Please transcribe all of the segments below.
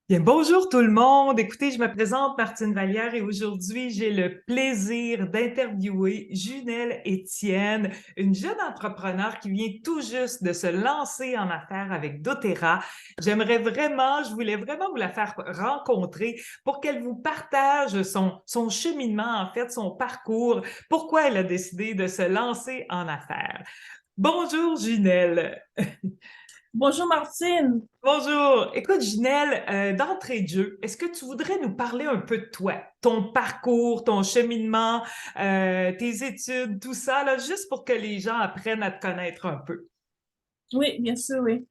Bien, bonjour tout le monde. Écoutez, je me présente Martine Vallière et aujourd'hui, j'ai le plaisir d'interviewer Junelle Étienne, une jeune entrepreneure qui vient tout juste de se lancer en affaires avec doTERRA. Je voulais vraiment vous la faire rencontrer pour qu'elle vous partage son cheminement, en fait, son parcours, pourquoi elle a décidé de se lancer en affaires. Bonjour Junelle. Bonjour Martine. Bonjour. Écoute, Ginelle, d'entrée de jeu, est-ce que tu voudrais nous parler un peu de toi, ton parcours, ton cheminement, tes études, tout ça, là, juste pour que les gens apprennent à te connaître un peu? Oui, bien sûr, oui.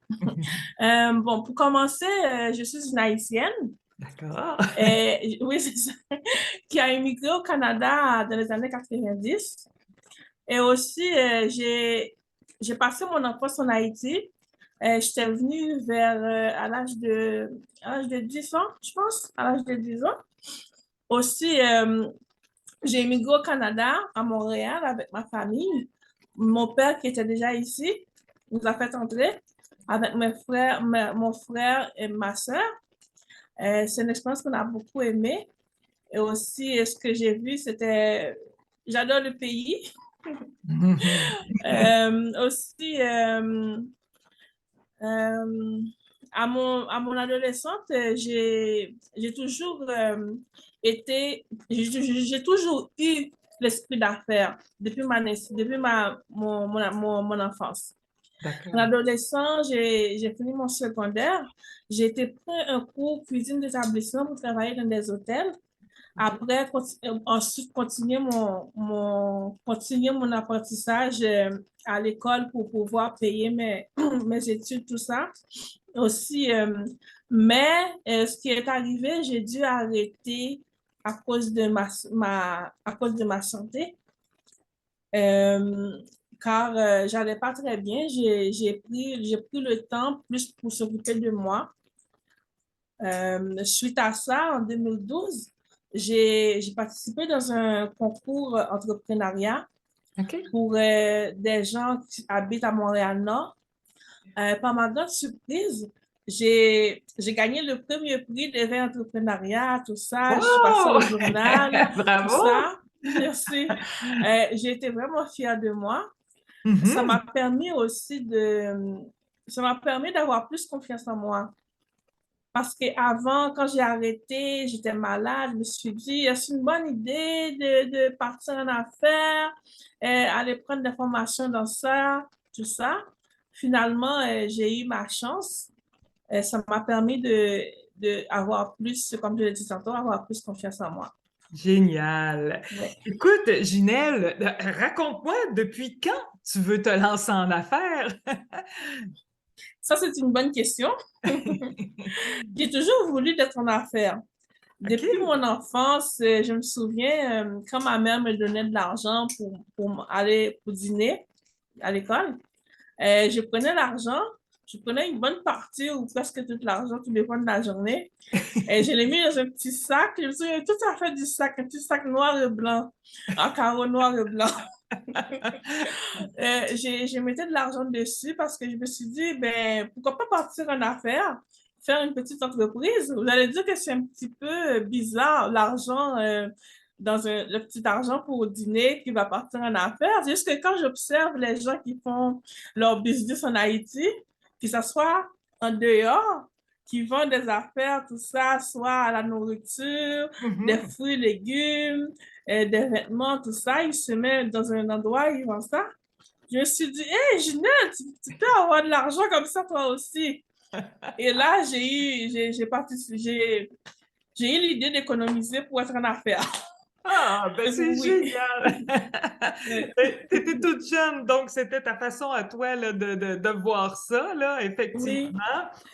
Bon, pour commencer, je suis une Haïtienne, D'accord. oui, c'est ça, qui a immigré au Canada dans les années 90. Et aussi, j'ai passé mon enfance en Haïti. J'étais venue à l'âge de 10 ans, je pense, à l'âge de 10 ans. Aussi, j'ai immigré au Canada, à Montréal, avec ma famille. Mon père, qui était déjà ici, nous a fait entrer avec mes frères, mon frère et ma soeur. C'est une expérience qu'on a beaucoup aimée. Et aussi, ce que j'ai vu, j'adore le pays. Aussi, euh, à mon adolescente, j'ai toujours j'ai toujours eu l'esprit d'affaires depuis mon enfance. En D'accord. adolescent, j'ai fini mon secondaire. J'ai été pris un cours cuisine d'établissement pour travailler dans des hôtels. Après, ensuite, continuer mon apprentissage à l'école pour pouvoir payer mes études, tout ça. Aussi, ce qui est arrivé, j'ai dû arrêter à cause de ma santé, euh, car j'allais pas très bien. J'ai pris le temps plus pour s'occuper de moi. Suite à ça, en 2012, j'ai participé dans un concours entrepreneuriat OK. pour des gens qui habitent à Montréal-Nord. Par ma grande surprise, j'ai gagné le premier prix d'éveil entrepreneuriat, tout ça. Je suis passée Wow! au journal, tout Bravo! ça. Merci. J'ai été vraiment fière de moi. Ça m'a Mhm. permis aussi ça m'a permis d'avoir plus confiance en moi. Parce qu'avant, quand j'ai arrêté, j'étais malade, je me suis dit, est-ce une bonne idée de partir en affaires, aller prendre des formations dans ça, tout ça. Finalement, j'ai eu ma chance. Ça m'a permis avoir plus, comme je l'ai dit tantôt, avoir plus confiance en moi. Génial. Ouais. Écoute, Ginelle, raconte-moi depuis quand tu veux te lancer en affaires? Ça, c'est une bonne question. J'ai toujours voulu être en affaires. Depuis OK. mon enfance, je me souviens, quand ma mère me donnait de l'argent pour aller pour dîner à l'école, je prenais l'argent, je prenais une bonne partie ou presque tout l'argent, tout dépend de la journée, et je l'ai mis dans un petit sac. Je me souviens tout à fait du sac, un petit sac noir et blanc, en carreau noir et blanc. Je mettais de l'argent dessus parce que je me suis dit, ben, pourquoi pas partir en affaires, faire une petite entreprise. Vous allez dire que c'est un petit peu bizarre, l'argent, le petit argent pour dîner qui va partir en affaires. C'est juste que quand j'observe les gens qui font leur business en Haïti, que ce soit en dehors, qui vendent des affaires, tout ça, soit à la nourriture, des Mhm. fruits, légumes, des vêtements, tout ça, ils se mettent dans un endroit, ils vendent ça. Je me suis dit, hé, Ginette, tu peux avoir de l'argent comme ça toi aussi. Et là, j'ai eu l'idée d'économiser pour être en affaires. Ah, ben c'est Oui. génial! Oui. T'étais toute jeune, donc c'était ta façon à toi là, de voir ça, là, Oui. effectivement.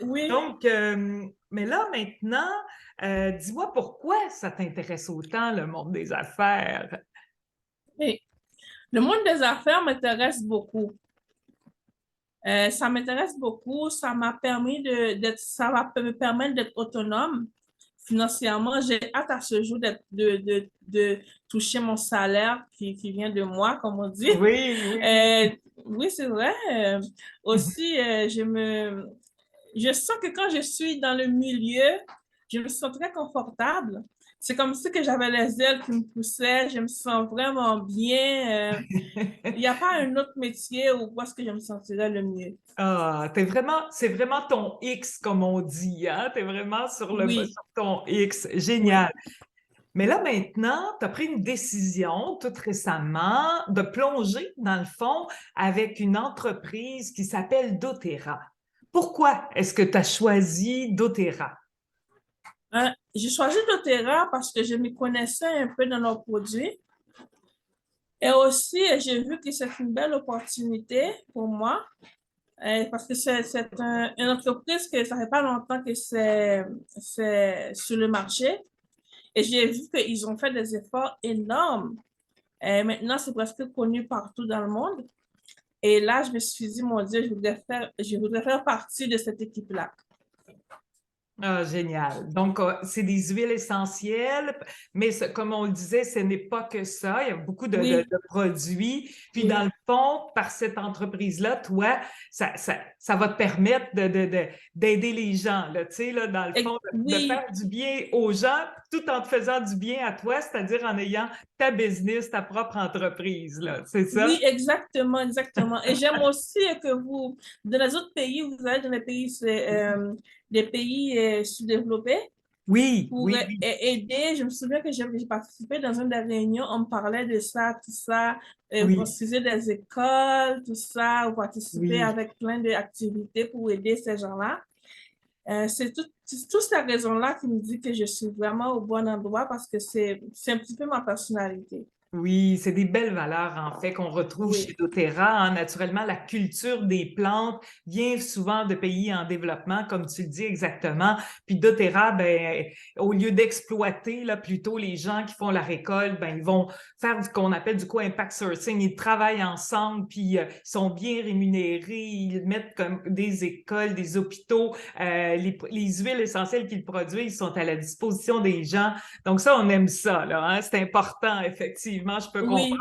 Oui. Donc, mais là maintenant, dis-moi pourquoi ça t'intéresse autant le monde des affaires? Oui. Le monde des affaires m'intéresse beaucoup. Ça m'intéresse beaucoup. Ça va me permettre d'être autonome financièrement. J'ai hâte à ce jour de toucher mon salaire qui vient de moi, comme on dit. Oui, oui. Euh, oui, c'est vrai. Aussi, je sens que quand je suis dans le milieu, je me sens très confortable. C'est comme si que j'avais les ailes qui me poussaient, je me sens vraiment bien. Il n'y a pas un autre métier où est-ce que je me sentirais le mieux. Ah, c'est vraiment ton X, comme on dit, hein? T'es vraiment Oui, sur ton X. oui. Génial. Mais là, maintenant, tu as pris une décision tout récemment de plonger, dans le fond, avec une entreprise qui s'appelle doTERRA. Pourquoi est-ce que tu as choisi doTERRA? J'ai choisi doTERRA parce que je m'y connaissais un peu dans leurs produits. Et aussi, j'ai vu que c'est une belle opportunité pour moi parce que c'est une entreprise que ça fait pas longtemps que c'est sur le marché. Et j'ai vu qu'ils ont fait des efforts énormes. Et maintenant, c'est presque connu partout dans le monde. Et là, je me suis dit, mon Dieu, je voudrais faire partie de cette équipe-là. Ah, génial. Donc, c'est des huiles essentielles, mais comme on le disait, ce n'est pas que ça. Il y a beaucoup Oui, de produits. Puis, dans oui. le fond, par cette entreprise-là, toi, ça va te permettre d'aider les gens, là, tu sais, là, dans le fond, de Oui, faire du bien aux gens tout en te faisant du bien à toi, c'est-à-dire en ayant ta business, ta propre entreprise, là. C'est ça? oui, exactement, exactement. Et j'aime aussi que vous, dans les autres pays, vous allez dans les pays, des pays sous-développés Oui, pour oui, oui, aider. Je me souviens que j'ai participé dans une des réunions, on me parlait de ça, tout ça, vous oui, construisez des écoles, tout ça, vous participez oui. avec plein d'activités pour aider ces gens-là. C'est toute cette raison-là qui me dit que je suis vraiment au bon endroit parce que c'est un petit peu ma personnalité. Oui, c'est des belles valeurs, en fait, qu'on retrouve chez Oui, doTERRA, hein. Naturellement, la culture des plantes vient souvent de pays en développement, comme tu le dis exactement. Puis doTERRA, ben, au lieu d'exploiter là, plutôt les gens qui font la récolte, ben, ils vont faire ce qu'on appelle du co-impact sourcing. Ils travaillent ensemble, puis ils sont bien rémunérés. Ils mettent comme des écoles, des hôpitaux. Les huiles essentielles qu'ils produisent sont à la disposition des gens. Donc ça, on aime ça, là, hein? C'est important, effectivement, je peux comprendre.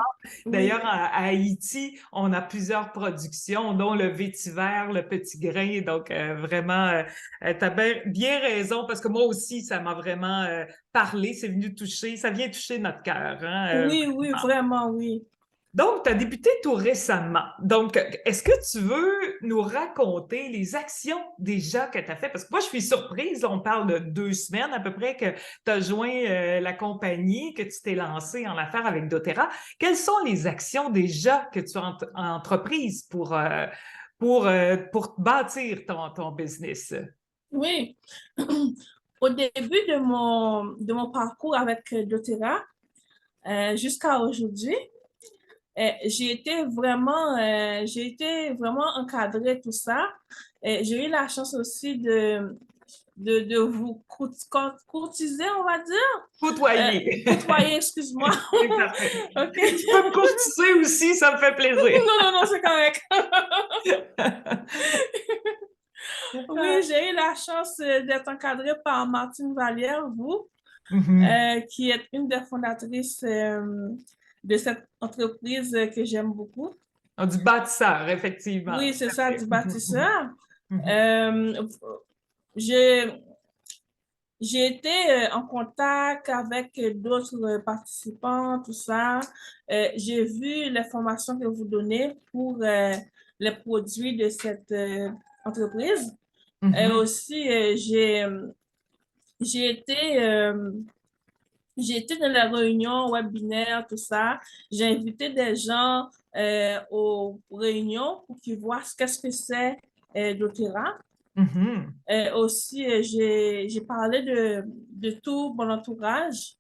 oui, D'ailleurs, oui, à Haïti, on a plusieurs productions, dont le vétiver, le petit grain. Donc, vraiment, tu as bien raison, parce que moi aussi, ça m'a vraiment parlé, c'est venu toucher, ça vient toucher notre cœur, hein, oui, oui, vraiment. vraiment, oui. Donc, tu as débuté tout récemment. Donc, est-ce que tu veux nous raconter les actions déjà que tu as faites? Parce que moi, je suis surprise. Là, on parle de 2 semaines à peu près que tu as joint la compagnie, que tu t'es lancé en affaires avec doTERRA. Quelles sont les actions déjà que tu as entreprises pour bâtir ton business? Oui. Au début de mon parcours avec doTERRA, jusqu'à aujourd'hui, j'ai été vraiment encadrée, tout ça. J'ai eu la chance aussi de vous courtiser, on va dire. Côtoyer. Côtoyer, excuse-moi. C'est parfait. OK. Tu peux me courtiser aussi, ça me fait plaisir. Non, non, non, c'est correct. Oui, j'ai eu la chance d'être encadrée par Martine Vallière, vous, Mhm. qui est une des fondatrices de cette entreprise que j'aime beaucoup. Ah, du bâtisseur, effectivement. Oui, c'est Tout à ça, fait. du Mhm, mhm, bâtisseur. mhm. Euh, j'ai, j'ai été en contact avec d'autres participants, tout ça. J'ai vu les formations que vous donnez pour les produits de cette entreprise. Et Mhm. aussi, j'ai été, euh, j'ai été dans les réunions webinaires, tout ça. J'ai invité des gens aux réunions pour qu'ils voient qu'est-ce que c'est doTERRA. Mhm. Aussi, j'ai parlé de tout mon entourage,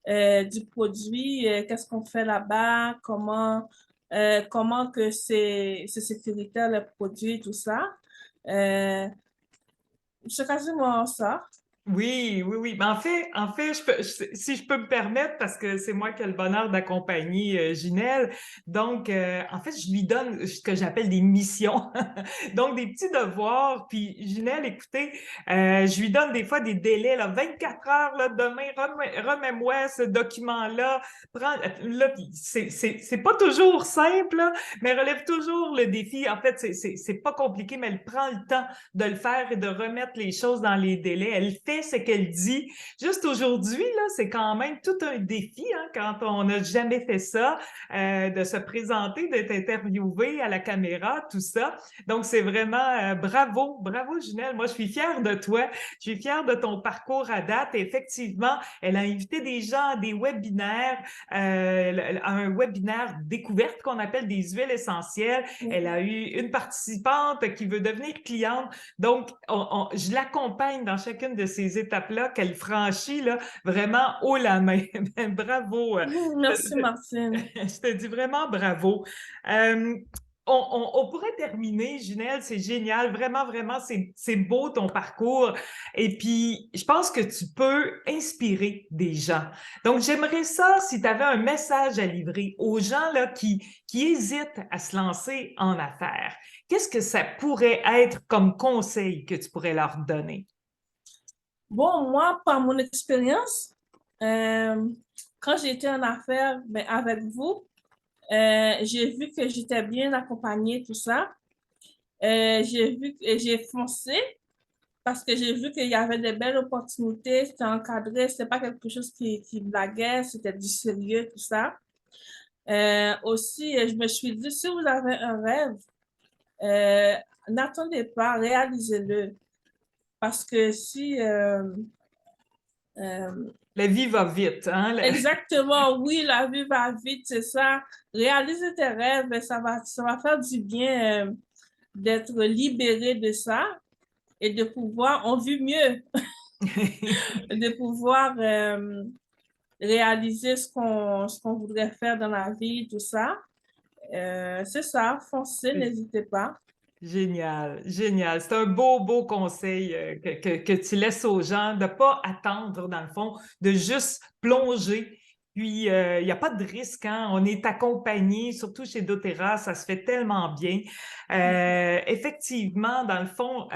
du produit, qu'est-ce qu'on fait là-bas, comment que c'est sécuritaire le produit, tout ça. Euh, c'est quasiment ça. Oui, oui, oui. Mais en fait, si je peux me permettre, parce que c'est moi qui ai le bonheur d'accompagner Ginelle, donc en fait, je lui donne ce que j'appelle des missions, donc des petits devoirs. Puis Ginelle, écoutez, je lui donne des fois des délais, là, 24 heures, là, demain, remets-moi ce document-là. Là, puis c'est pas toujours simple, là, mais relève toujours le défi. En fait, c'est pas compliqué, mais elle prend le temps de le faire et de remettre les choses dans les délais. Elle fait fait ce qu'elle dit. Juste aujourd'hui, là, c'est quand même tout un défi hein, quand on n'a jamais fait ça, de se présenter, d'être interviewé à la caméra, tout ça. Donc, c'est vraiment bravo, bravo Junelle. Moi, je suis fière de toi. Je suis fière de ton parcours à date. Et effectivement, elle a invité des gens à des webinaires, à un webinaire découverte qu'on appelle des huiles essentielles. Elle a eu une participante qui veut devenir cliente. Donc, je l'accompagne dans chacune de ces étapes-là qu'elle franchit là, vraiment haut la main. Bravo. Merci, Martine. Je te dis vraiment bravo. On pourrait terminer, Junelle, c'est génial, vraiment, vraiment, c'est beau ton parcours. Et puis, je pense que tu peux inspirer des gens. Donc, j'aimerais ça, si tu avais un message à livrer aux gens là, qui hésitent à se lancer en affaires, qu'est-ce que ça pourrait être comme conseil que tu pourrais leur donner? Bon, moi, par mon expérience, quand j'étais en affaires ben, avec vous, j'ai vu que j'étais bien accompagnée, tout ça. J'ai foncé parce que j'ai vu qu'il y avait des belles opportunités, c'était encadré, c'était pas quelque chose qui blaguait, c'était du sérieux, tout ça. Aussi, je me suis dit, si vous avez un rêve, n'attendez pas, réalisez-le. Parce que si La vie va vite, hein? exactement, oui, la vie va vite, c'est ça. Réaliser tes rêves, ben, ça va faire du bien d'être libéré de ça et de pouvoir, on vit mieux, de pouvoir réaliser ce qu'on voudrait faire dans la vie, tout ça. C'est ça, foncez, n'hésitez pas. Génial, génial. C'est un beau, beau conseil que tu laisses aux gens de ne pas attendre, dans le fond, de juste plonger. Puis, il n'y a pas de risque, hein? On est accompagné, surtout chez doTERRA, ça se fait tellement bien. Effectivement, dans le fond,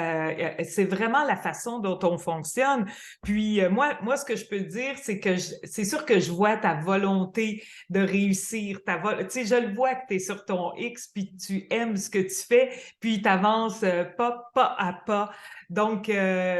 c'est vraiment la façon dont on fonctionne. Puis, moi, ce que je peux dire, c'est que c'est sûr que je vois ta volonté de réussir. Tu sais, je le vois que tu es sur ton X, puis que tu aimes ce que tu fais puis tu avances pas à pas. Donc,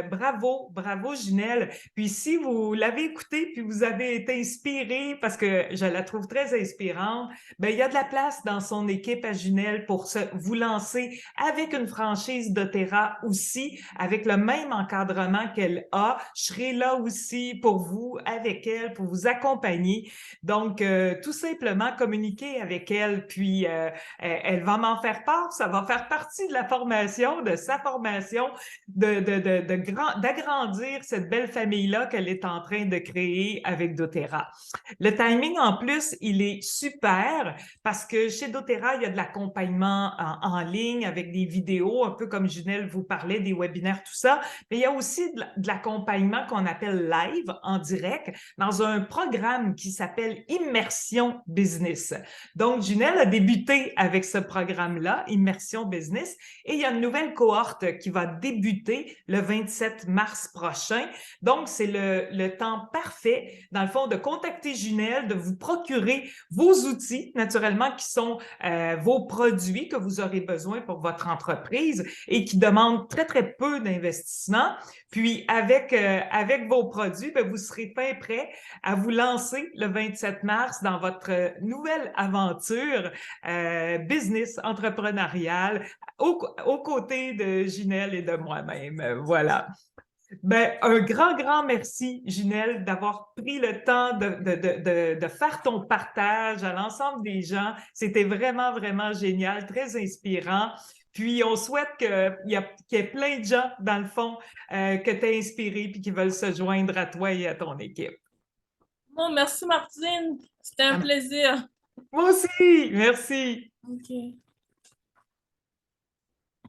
bravo, bravo Ginelle. Puis si vous l'avez écoutée, puis vous avez été inspiré, parce que je la trouve très inspirante, ben il y a de la place dans son équipe à Ginelle pour vous lancer avec une franchise doTERRA aussi, avec le même encadrement qu'elle a. Je serai là aussi pour vous, avec elle, pour vous accompagner. Donc, tout simplement communiquer avec elle, puis elle va m'en faire part, ça va faire partie de la formation, de sa formation, d'agrandir cette belle famille-là qu'elle est en train de créer avec doTERRA. Le timing, en plus, il est super parce que chez doTERRA, il y a de l'accompagnement en ligne avec des vidéos, un peu comme Junelle vous parlait, des webinaires, tout ça, mais il y a aussi de l'accompagnement qu'on appelle live, en direct, dans un programme qui s'appelle Immersion Business. Donc, Junelle a débuté avec ce programme-là, Immersion Business, et il y a une nouvelle cohorte qui va débuter le 27 mars prochain. Donc, c'est le temps parfait, dans le fond, de contacter Junelle, de vous procurer vos outils, naturellement, qui sont vos produits que vous aurez besoin pour votre entreprise et qui demandent très, très peu d'investissement. Puis, avec vos produits, bien, vous serez fin prêt à vous lancer le 27 mars dans votre nouvelle aventure business entrepreneuriale aux côtés de Ginelle et de moi-même. Voilà. Ben, un grand, grand merci, Ginelle, d'avoir pris le temps de faire ton partage à l'ensemble des gens. C'était vraiment, vraiment génial, très inspirant. Puis, on souhaite qu'il y ait plein de gens, dans le fond, que tu as inspirés et qui veulent se joindre à toi et à ton équipe. Bon, merci Martine, c'était un plaisir. Moi aussi, merci. OK.